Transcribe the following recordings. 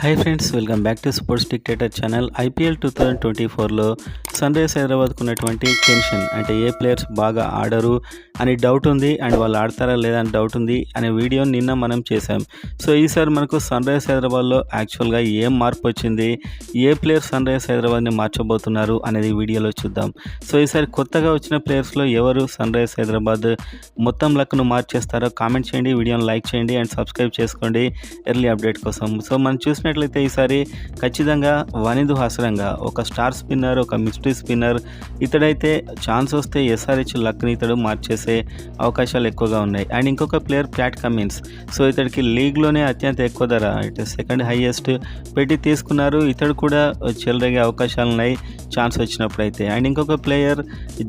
Hi friends, welcome back to sports dictator channel. IPL 2024లో Sunrisers హైదరాబాద్కు ఉన్నటువంటి tension అంటే ఏ ప్లేయర్స్ బాగా ఆడరు అని డౌట్ ఉంది అండ్ వాళ్ళు ఆడతారా లేదా అని డౌట్ ఉంది అనే వీడియో నిన్న మనం చేసాం. సో ఈసారి మనకు సన్ రైజర్స్ హైదరాబాద్లో యాక్చువల్గా ఏం మార్పు వచ్చింది, ఏ ప్లేయర్ సన్ రైజర్స్ హైదరాబాద్ని మార్చబోతున్నారు అనేది వీడియోలో చూద్దాం. సో ఈసారి కొత్తగా వచ్చిన ప్లేయర్స్లో ఎవరు సన్ రైజర్స్ హైదరాబాద్ మొత్తం లక్ను మార్చేస్తారో కామెంట్ చేయండి, వీడియోని లైక్ చేయండి అండ్ సబ్స్క్రైబ్ చేసుకోండి ఎర్లీ అప్డేట్ కోసం. సో మనం చూసినట్లయితే ఈసారి ఖచ్చితంగా వనిందు హాసరంగా ఒక స్టార్ స్పిన్నర్, ఒక మిస్టరీ స్పిన్నర్, ఇతడైతే ఛాన్స్ వస్తే ఎస్ఆర్హెచ్ లక్ని ఇతడు మార్చేసే అవకాశాలు ఎక్కువగా ఉన్నాయి. అండ్ ఇంకొక ప్లేయర్ ప్యాట్ కమిన్స్. సో ఇతడికి లీగ్లోనే అత్యంత ఎక్కువ ధర, ఇటు సెకండ్ హైయెస్ట్ పెట్టి తీసుకున్నారు. ఇతడు కూడా చెలరేగే అవకాశాలు ఉన్నాయి ఛాన్స్ వచ్చినప్పుడు అయితే. అండ్ ఇంకొక ప్లేయర్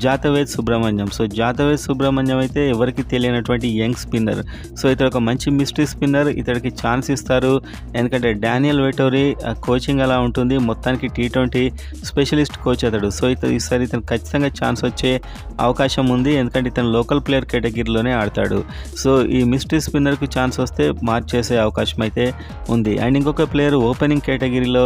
జాతవేద్ సుబ్రహ్మణ్యం. సో జాతవేద్ సుబ్రహ్మణ్యం అయితే ఎవరికి తెలియనటువంటి యంగ్ స్పిన్నర్. సో ఇతడు ఒక మంచి మిస్టరీ స్పిన్నర్, ఇతడికి ఛాన్స్ ఇస్తారు ఎందుకంటే డానియల్ వెటోరీ కోచింగ్ అలా ఉంటుంది. మొత్తానికి T20 స్పెషలిస్ట్ కోచ్ అతడు. సో ఈసారి ఇతను ఖచ్చితంగా ఛాన్స్ వచ్చే అవకాశం ఉంది ఎందుకంటే ఇతను లోకల్ ప్లేయర్ కేటగిరీలోనే ఆడతాడు. సో ఈ మిస్టరీ స్పిన్నర్కి ఛాన్స్ వస్తే మార్చేసే అవకాశం అయితే ఉంది. అండ్ ఇంకొక ప్లేయర్ ఓపెనింగ్ కేటగిరీలో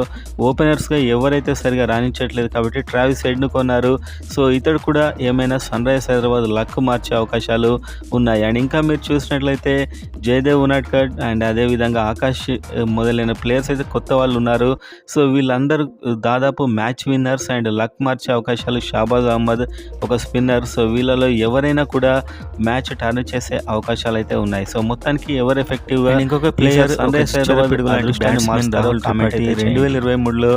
ఓపెనర్స్గా ఎవరైతే సరిగా రాణించట్లేదు కాబట్టి ట్రావిస్ హెడ్ను కొన్నారు. సో ఇతడు కూడా ఏమైనా సన్ రైజర్స్ హైదరాబాద్ లక్ మార్చే అవకాశాలు ఉన్నాయి. అండ్ ఇంకా మీరు చూసినట్లయితే జయదేవ్ ఉనాడ్కర్ అండ్ అదేవిధంగా ఆకాష్ మొదలైన ప్లేయర్స్ అయితే కొత్త వాళ్ళు ఉన్నారు. సో వీళ్ళందరూ దాదాపు మ్యాచ్ విన్నర్స్ అండ్ లక్ మార్చే అవకాశాలు. షాబాజ్ అహ్మద్ ఒక స్పిన్నర్. సో వీళ్ళలో ఎవరైనా కూడా మ్యాచ్ టర్న్ చేసే అవకాశాలు అయితే ఉన్నాయి. సో మొత్తానికి ఎవరు ఎఫెక్టివ్గా ఇంకొక ప్లేయర్ సన్ రైజర్స్ హైదరాబాద్ 2023లో